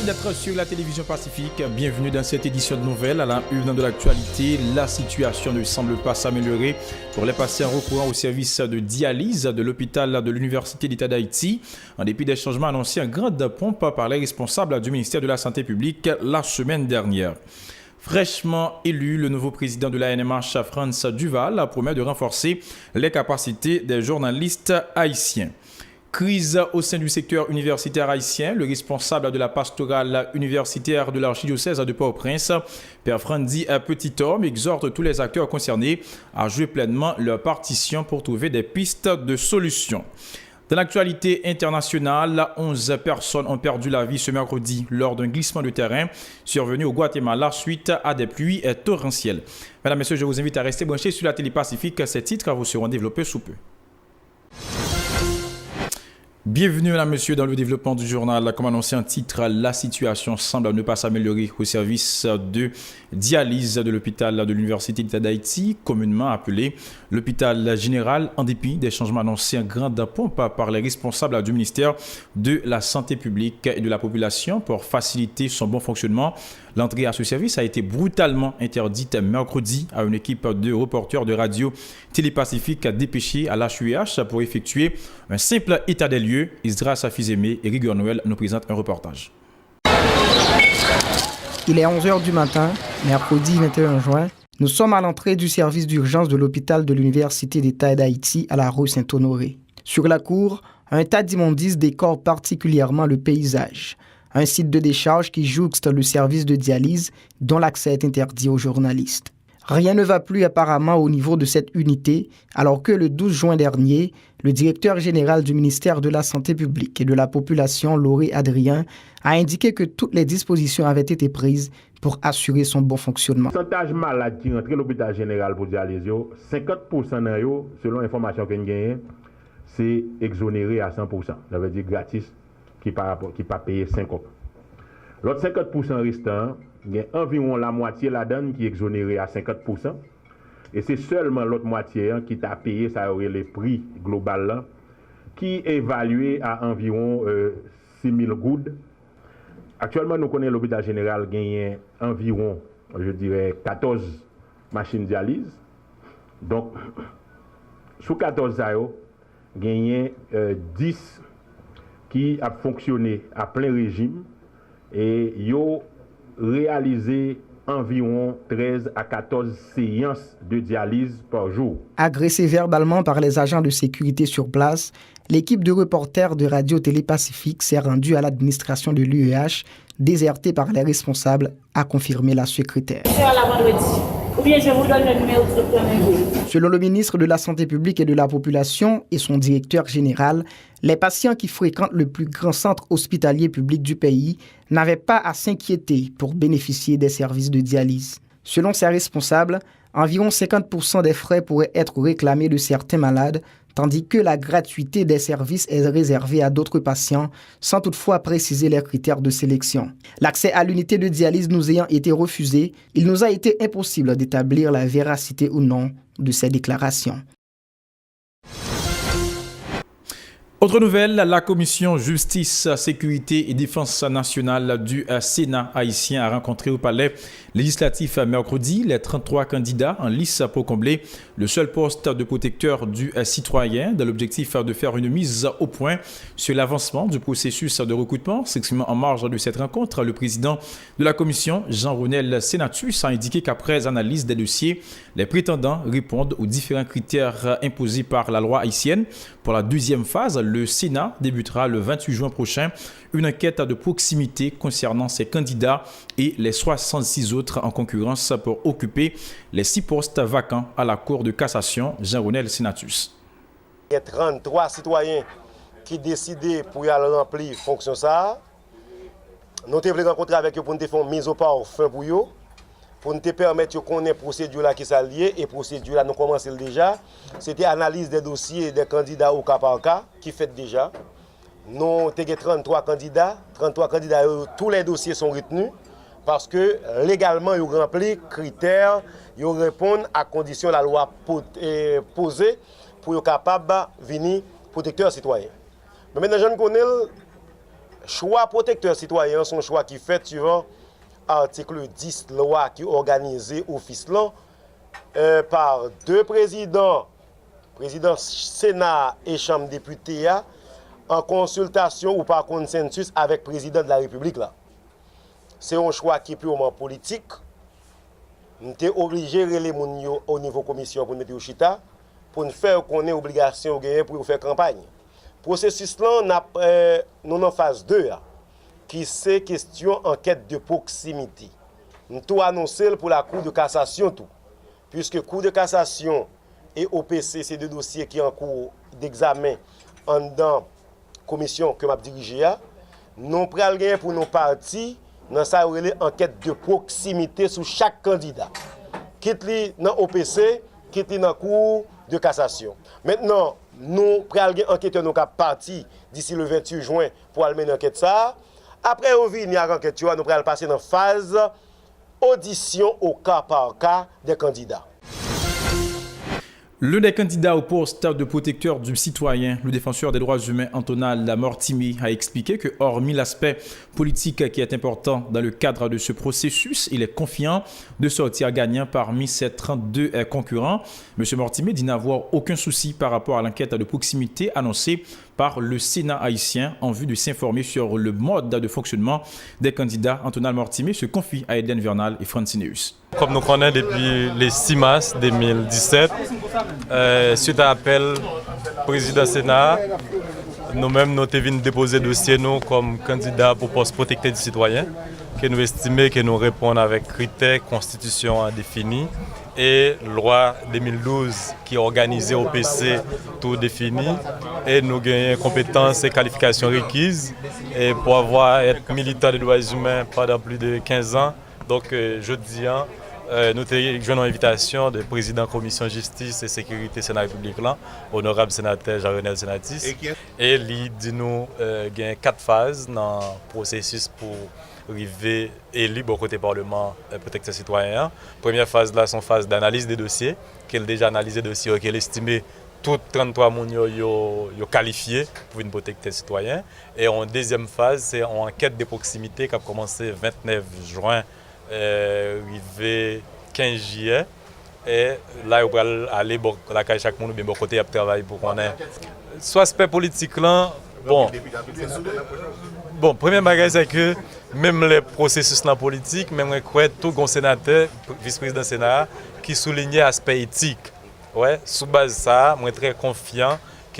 d'être sur la télévision Pacifique. Bienvenue dans cette édition de nouvelles. À la une de l'actualité, la situation ne semble pas s'améliorer pour les patients recourant au service de dialyse de l'hôpital de l'Université d'État d'Haïti. En dépit des changements annoncés en grande pompe par les responsables du ministère de la Santé publique la semaine dernière. Fraîchement élu, le nouveau président de la NMH, Frantz Duval, promet de renforcer les capacités des journalistes haïtiens. Crise au sein du secteur universitaire haïtien. Le responsable de la pastorale universitaire de l'archidiocèse de Port-au-Prince, Père Frandi Petit-Homme, exhorte tous les acteurs concernés à jouer pleinement leur partition pour trouver des pistes de solutions. Dans l'actualité internationale, 11 personnes ont perdu la vie ce mercredi lors d'un glissement de terrain survenu au Guatemala suite à des pluies torrentielles. Mesdames et messieurs, je vous invite à rester branchés sur la télé Pacifique. Ces titres vous seront développés sous peu. Bienvenue, mesdames et messieurs, dans le développement du journal. Comme annoncé en titre, la situation semble ne pas s'améliorer au service de dialyse de l'hôpital de l'Université d'État d'Haïti, communément appelé l'hôpital général, en dépit des changements annoncés en grande pompe par les responsables du ministère de la Santé publique et de la population pour faciliter son bon fonctionnement. L'entrée à ce service a été brutalement interdite mercredi à une équipe de reporters de radio Télépacifique dépêchée à l'HUH pour effectuer un simple état des lieux. Isdra Safizeme et Rigor Noël nous présentent un reportage. Il est 11h du matin, mercredi 21 juin. Nous sommes à l'entrée du service d'urgence de l'hôpital de l'Université d'État d'Haïti à la rue Saint-Honoré. Sur la cour, un tas d'immondices décore particulièrement le paysage. Un site de décharge qui jouxte le service de dialyse dont l'accès est interdit aux journalistes. Rien ne va plus apparemment au niveau de cette unité, alors que le 12 juin dernier, le directeur général du ministère de la Santé publique et de la population, Lauré Adrien, a indiqué que toutes les dispositions avaient été prises pour assurer son bon fonctionnement. Le pourcentage malade qui rentre à l'hôpital général pour dialyse, 50% selon l'information que nous avons, c'est exonéré à 100%. Ça veut dire gratis, qui ne pas payer 50. L'autre 50% restant, il y a environ la moitié là-dedans qui est exonéré à 50%. Et c'est seulement l'autre moitié qui t'a payé, ça aurait le prix global là, qui est évalué à environ 6 000 gouttes. Actuellement, nous connaissons l'hôpital général gagne environ, je dirais, 14 machines dialyse. Donc, sous 14 ans, il y a 10 qui a fonctionné à plein régime et ils ont réalisé environ 13 à 14 séances de dialyse par jour. Agressé verbalement par les agents de sécurité sur place, l'équipe de reporters de Radio Télé-Pacifique s'est rendue à l'administration de l'UEH, désertée par les responsables, a confirmé la secrétaire. Selon le ministre de la Santé publique et de la Population et son directeur général, les patients qui fréquentent le plus grand centre hospitalier public du pays n'avaient pas à s'inquiéter pour bénéficier des services de dialyse. Selon ses responsables, environ 50% des frais pourraient être réclamés de certains malades, tandis que la gratuité des services est réservée à d'autres patients, sans toutefois préciser les critères de sélection. L'accès à l'unité de dialyse nous ayant été refusé, il nous a été impossible d'établir la véracité ou non de ces déclarations. Autre nouvelle, la commission Justice, Sécurité et Défense nationale du Sénat haïtien a rencontré au palais législatif mercredi les 33 candidats en lice pour combler le seul poste de protecteur du citoyen dans l'objectif de faire une mise au point sur l'avancement du processus de recrutement. S'exprimant en marge de cette rencontre, le président de la commission, Jean-Ronel Senatus, a indiqué qu'après analyse des dossiers, les prétendants répondent aux différents critères imposés par la loi haïtienne. Pour la deuxième phase, le Sénat débutera le 28 juin prochain une enquête de proximité concernant ces candidats et les 66 autres en concurrence pour occuper les 6 postes vacants à la Cour de cassation. Jean-Ronel Senatus. Il y a 33 citoyens qui décident pour y aller remplir la fonction. Nous avons rencontré avec eux pour nous faire une mise au point fin pour eux, pour nous permettre de connaître la procédure qui est liée et la procédure nous commençons déjà. C'était l'analyse des dossiers des candidats au cas par cas qui fait déjà. Nous avons 33 candidats, tous les dossiers sont retenus parce que légalement, ils remplissent les critères, ils répondent à condition de la loi posée pour être capable de venir protecteur citoyen. Mais maintenant, je connais choix protecteur citoyen, son choix qui fait suivant article 10 loi qui organisé office là par deux présidents, président Sénat et Chambre députés, en consultation ou par consensus avec le président de la République là. C'est un choix qui est purement politique. Nous sommes obligés de relayer au niveau commission pour mettre au chita pour nous faire qu'on ait obligation pour faire campagne. Processus là, nous en phase 2 qui c'est question enquête de proximité. Nous tout annoncé pour la Cour de cassation tout. Puisque Cour de cassation et OPC, c'est deux dossiers qui sont en cours d'examen en dans la commission que m'a dirigée, nous prenons pour nos partis dans sa enquête de proximité sur chaque candidat. Quitte dans OPC, quitte dans la Cour de cassation. Maintenant, nous prenons enquête nos partis d'ici le 28 juin pour aller mener enquête ça. Après on vient à enquête, nous allons passer dans la phase audition au cas par cas des candidats. L'un des candidats au poste de protecteur du citoyen, le défenseur des droits humains Antonal Mortimi, a expliqué que, hormis l'aspect politique qui est important dans le cadre de ce processus, il est confiant de sortir gagnant parmi ses 32 concurrents. M. Mortimi dit n'avoir aucun souci par rapport à l'enquête de proximité annoncée par le Sénat haïtien en vue de s'informer sur le mode de fonctionnement des candidats. Antonal Mortimi se confie à Eden Vernal et Francineus. Comme nous connaissons depuis le 6 mars 2017, suite à appel président Sénat, nous-mêmes nous avons déposé dossier nous comme candidat pour poste protecteur du citoyen, que nous estimons que nous répondons avec critères constitution définis et loi 2012 qui a organisé au PC tout défini et nous gagnons compétences et qualifications requises et pour avoir été militant des droits humains pendant plus de 15 ans. Donc jeudi, nous avons une invitation du président de la commission justice et sécurité Sénat République, honorable sénateur Jean-Renel Senatis. Et il dit nous qu'il y a 4 phases dans le processus pour arriver élu au côté Parlement protecteur citoyen. Première phase là, c'est une phase d'analyse des dossiers, qu'elle a déjà analysé des dossiers, qu'elle estimé tous 33 personnes qualifiées pour une protecteur citoyen. Et en deuxième phase, c'est une enquête de proximité qui a commencé le 29 juin. Arrivé 15 juillet et là on va aller la chaque monde bien bon côté travail pour qu'on ait soit aspect politique là bon premier bagage c'est que même les processus dans politique même quoi tout grand sénateur vice-président Sénat qui soulignait aspect éthique ouais sous base ça moi très confiant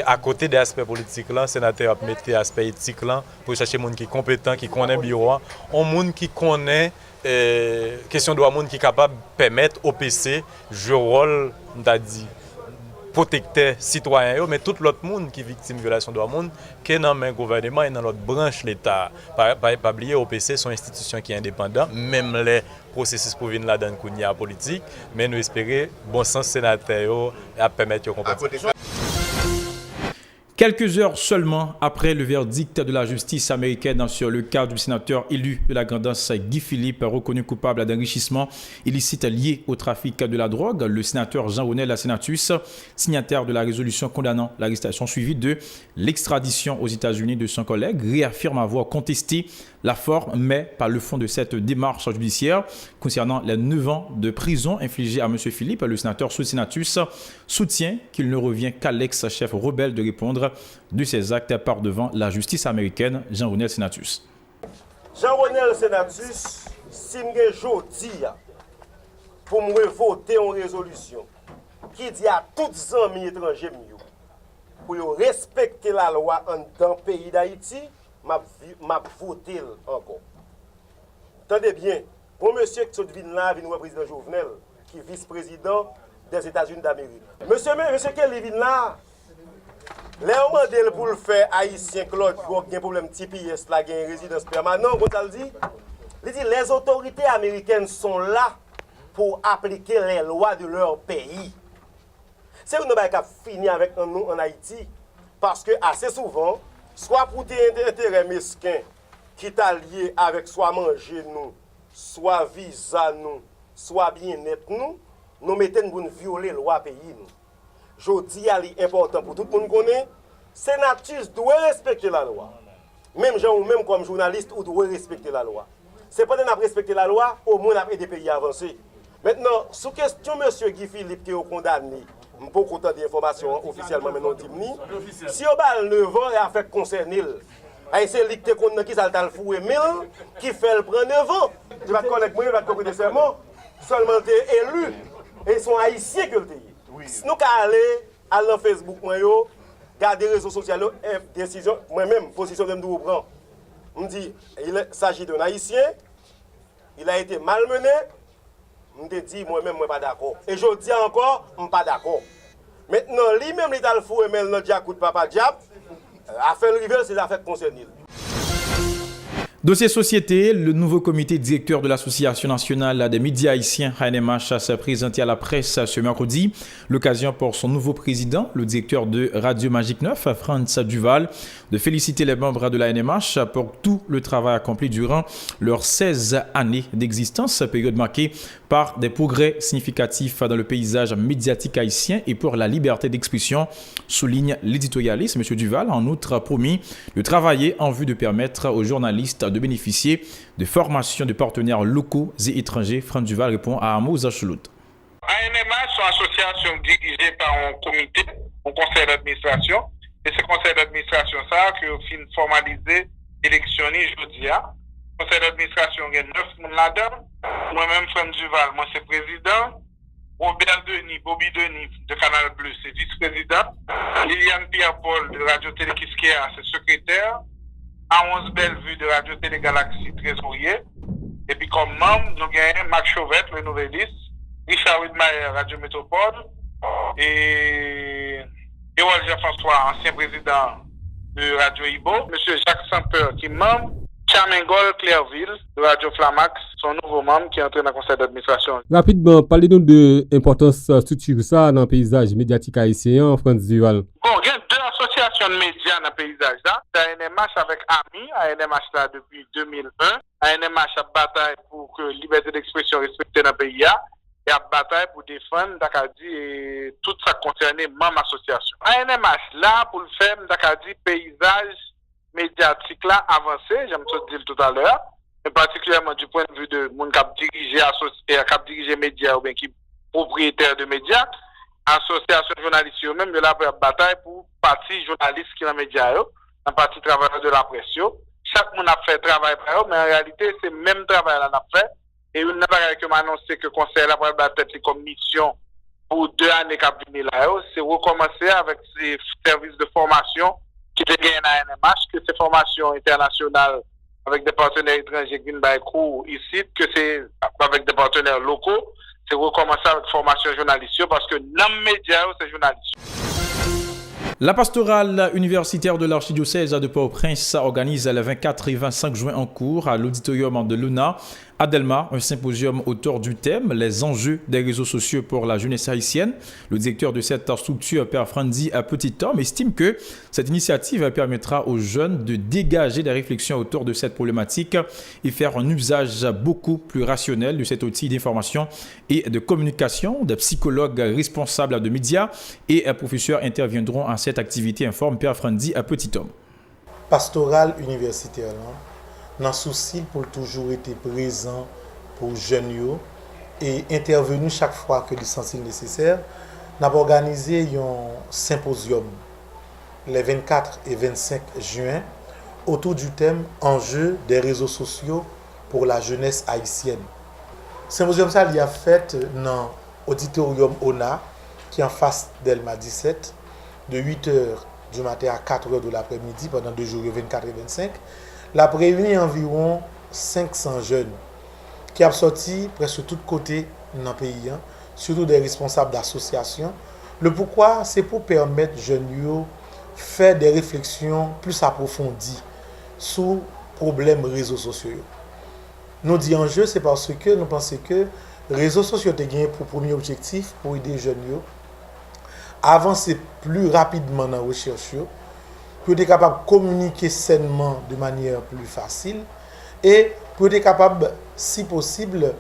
à côté des aspects politiques là sénateur a mettre aspect éthique là pour chercher monde qui compétent qui connaît bureau un monde qui connaît question de monde qui est capable de permettre au PC jouer rôle dit protecteur citoyen mais tout l'autre monde qui est victime de violation de droits monde qui est dans le gouvernement et dans l'autre branche l'État pas oublier au PC sont institutions qui est indépendant même les processus pour venir là dans le politique mais nous espérons bon sens sénateur à permettre de comprendre. Quelques heures seulement après le verdict de la justice américaine sur le cas du sénateur élu de la Grand'Anse Guy Philippe, reconnu coupable d'enrichissement illicite lié au trafic de la drogue, le sénateur Jean-Renel Senatus, signataire de la résolution condamnant l'arrestation suivie de l'extradition aux États-Unis de son collègue, réaffirme avoir contesté la forme, mais pas le fond de cette démarche judiciaire concernant les 9 ans de prison infligés à M. Philippe. Le sénateur Senatus soutient qu'il ne revient qu'à l'ex-chef rebelle de répondre de ses actes par devant la justice américaine. Jean-Renel Senatus. Jean-Renel Senatus, si je jodi pour me voter en résolution qui dit à tous les amis étrangers pour respecter la loi dans le pays d'Haïti, m'a voté encore. Attendez bien, pour monsieur qui vient là, vient le président Jovenel, qui est vice-président des États-Unis d'Amérique. Monsieur qui vient là, les modèles pour le faire haïtien Claude, qui a un problème TPS, là, qui a une résidence permanente, il dit les autorités américaines sont là pour appliquer les lois de leur pays. C'est une chose qui a fini avec nous en Haïti, parce que assez souvent, soit pour des intérêts mesquins qui t'a lié avec soit manger nous, soit visa nous, soit bien-être nous mettons pour violer la loi pays nous. Je dis à l'important pour tout le monde connaît, Senatus doit respecter la loi. Même gens ou même comme journaliste, ou doit respecter la loi. C'est pas de respecter la loi, au moins on a des pays avancés. Maintenant, sous question monsieur Guy Philippe qui est condamné, je ne peux pas content d'informations officiellement, mais non dimni. Si on a 9 ans, il a fait concerner. C'est lui qui a le fou et qui fait le prendre 9 ans. Tu vas te connaître moi, tu vas te connaître seulement. Seulement tu es élu. Et ils sont haïtiens que le pays. Si nous allons sur Facebook, garder les réseaux sociaux, décision, moi-même, position de me prendre. On dit, il s'agit d'un haïtien, il a été malmené. Je te dis, moi-même, je ne suis pas d'accord. Et je dis encore, je ne suis pas d'accord. Maintenant, lui-même, il a le fou et même le diable, papa diable, a fait le rivel, c'est l'affaire concernée. Dossier société, le nouveau comité directeur de l'Association nationale des médias haïtiens, ANMH, s'est présenté à la presse ce mercredi. L'occasion pour son nouveau président, le directeur de Radio Magique 9, Franz Duval, de féliciter les membres de l'ANMH pour tout le travail accompli durant leurs 16 années d'existence, période marquée par des progrès significatifs dans le paysage médiatique haïtien et pour la liberté d'expression, souligne l'éditorialiste. M. Duval a en outre promis de travailler en vue de permettre aux journalistes de bénéficier de formations de partenaires locaux et étrangers. Franz Duval répond à Amo Zachoulot. ANMH, c'est une association dirigée par un comité, un conseil d'administration. Et ce conseil d'administration, ça, qui est formalisé, électionné, je dis, le conseil d'administration, il y a 9 personnes là-dedans. Moi-même, Franz Duval, moi, c'est président. Robert Denis, Bobby Denis, de Canal Plus, c'est vice-président. Liliane Pierre-Paul, de Radio-Télé Kiskéa, c'est secrétaire. Aonze Bellevue de Radio-Télé Galaxie, trésorier. Et puis comme membre, nous avons Marc Chauvette, le nouvelliste, Richard Widmayer, Radio Métropole, et Erold Jean-François, ancien président de Radio Ibo, Monsieur Jacques Sampeur, qui est membre, Chamengol Clairville, de Radio Flamax, son nouveau membre qui est entré dans le conseil d'administration. Rapidement, parlez-nous de l'importance structure ça dans le paysage médiatique haïtien, Franz Duval. Bon, il y a 2 associations de médias dans le paysage là. ANMH avec AMI, ANMH là depuis 2001. ANMH a bataille pour que la liberté d'expression respectée dans le pays et a bataille pour défendre et tout ça concerné même association. ANMH là pour le faire paysage médiatique là avancé, j'aime te dire tout à l'heure, mais particulièrement du point de vue de monde qui dirige médias ou bien qui propriétaire de médias, association de journalistes eux-mêmes de la bataille pour partie journaliste qui dans les médias, dans partie travailleurs de la presse. Chaque monde a fait travail par eux, mais en réalité c'est le même travail qu'on a fait. Et une n'a que m'annoncer que le conseil a pris la tête comme mission pour 2 années qui venir là, c'est recommencer avec ces services de formation qui te gagnent à ANMH, que ces formations internationales avec des partenaires étrangers qui viennent cours ici, que c'est avec des partenaires locaux, c'est recommencer avec formation journalistique parce que dans les médias, c'est journalistique. La pastorale universitaire de l'archidiocèse de Port-au-Prince organise le 24 et 25 juin en cours à l'auditorium de l'UNA à Delma un symposium autour du thème « Les enjeux des réseaux sociaux pour la jeunesse haïtienne ». Le directeur de cette structure, Père Frandy Petit-Homme, estime que cette initiative permettra aux jeunes de dégager des réflexions autour de cette problématique et faire un usage beaucoup plus rationnel de cet outil d'information et de communication. Des psychologues responsables de médias et professeurs interviendront en cette activité, informe Père Frandy Petit-Homme. Pastoral universitaire, dans souci pour toujours être présent pour jeunes et intervenu chaque fois que c'est nécessaire. Nous avons organisé un symposium les 24 et 25 juin autour du thème Enjeux des réseaux sociaux pour la jeunesse haïtienne. Le symposium ça il a fait dans l'auditorium ONA qui est en face d'Elma 17 de 8h du matin à 4h de l'après-midi pendant 2 jours, 24 et 25. La prévenu environ 500 jeunes qui ont sorti presque tous côtés dans le pays, surtout des responsables d'associations. Le pourquoi, c'est pour permettre aux jeunes de faire des réflexions plus approfondies sur les problèmes réseaux sociaux. Nous disons enjeu, c'est parce que nous pensons que les réseaux sociaux ont gagné pour premier objectif pour aider les jeunes à avancer plus rapidement dans la recherche, pour être capable de communiquer sainement de manière plus facile et pour être capable, si possible,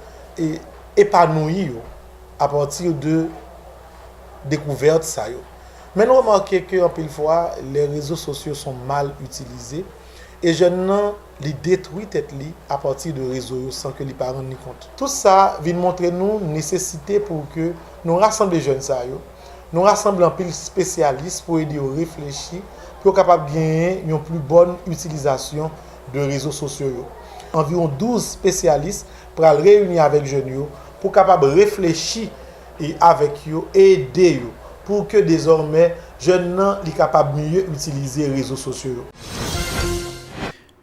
épanouir à partir de découvertes. Mais nous remarquons qu'en pile fois, les réseaux sociaux sont mal utilisés et jeunes nan li détruit tête li à partir de réseau sans que les parents n'y compte. Tout ça vient montrer nous nécessité pour que nous rassemblions les jeunes ça yo, nous rassemblons un pile spécialistes pour aider à réfléchir pour capable gagner une plus bonne utilisation de réseaux sociaux yo. Environ 12 spécialistes pour réunir avec jeunes yo pour capable réfléchir et avec eux aider eux pour que désormais jeunes nan li capable mieux utiliser les réseaux sociaux.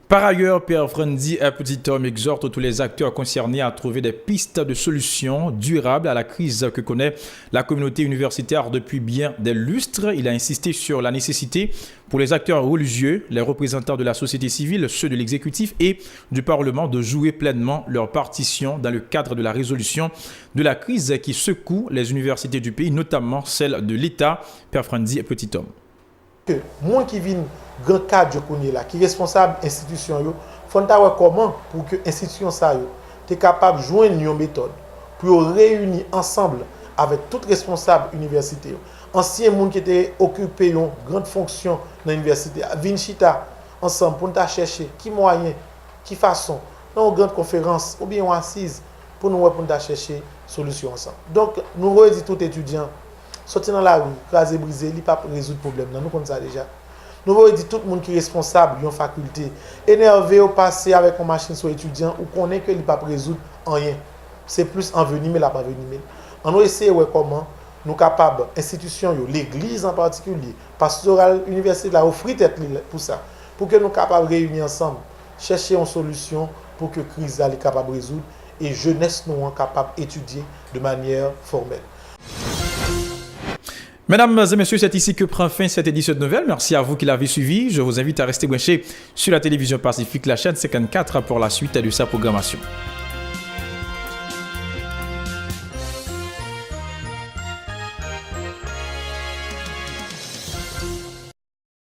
Par ailleurs, Pierre Frandi Petit Homme exhorte tous les acteurs concernés à trouver des pistes de solutions durables à la crise que connaît la communauté universitaire depuis bien des lustres. Il a insisté sur la nécessité pour les acteurs religieux, les représentants de la société civile, ceux de l'exécutif et du Parlement de jouer pleinement leur partition dans le cadre de la résolution de la crise qui secoue les universités du pays, notamment celle de l'État. Pierre Frandi Petit Homme. Moi qui viens grand cadre là qui responsable institution yo faut voir comment pour que institution ça yo t'es capable joindre une méthode pour réunir ensemble avec tout responsable université ancien monde qui était occupé une grande fonction dans l'université vinn chita ensemble pour ta chercher qui moyen qui façon dans une grande conférence ou bien une assise pour nous ta chercher solution ensemble. Donc nous redit tout étudiant sortir dans la rue, craser, briser, il ne peut pas résoudre le problème. Nous connaissons ça déjà. Nous voulons dire tout le monde qui est responsable d'une faculté, énervé au passé avec une machine sur étudiant ou connaît qu'il ne peut pas résoudre rien. C'est plus envenimé, la pas envenimé. On va essayer comment nous sommes capables, institutions, l'église en particulier, pastorale, université, la offrir tête pour ça, pour que nous soyons capables de réunir ensemble, chercher une solution pour que la crise soit capable de résoudre et jeunesse nous soit capable d'étudier de manière formelle. Mesdames et messieurs, c'est ici que prend fin cette édition de nouvelles. Merci à vous qui l'avez suivi. Je vous invite à rester branchés sur la télévision Pacifique, la chaîne 54 pour la suite de sa programmation.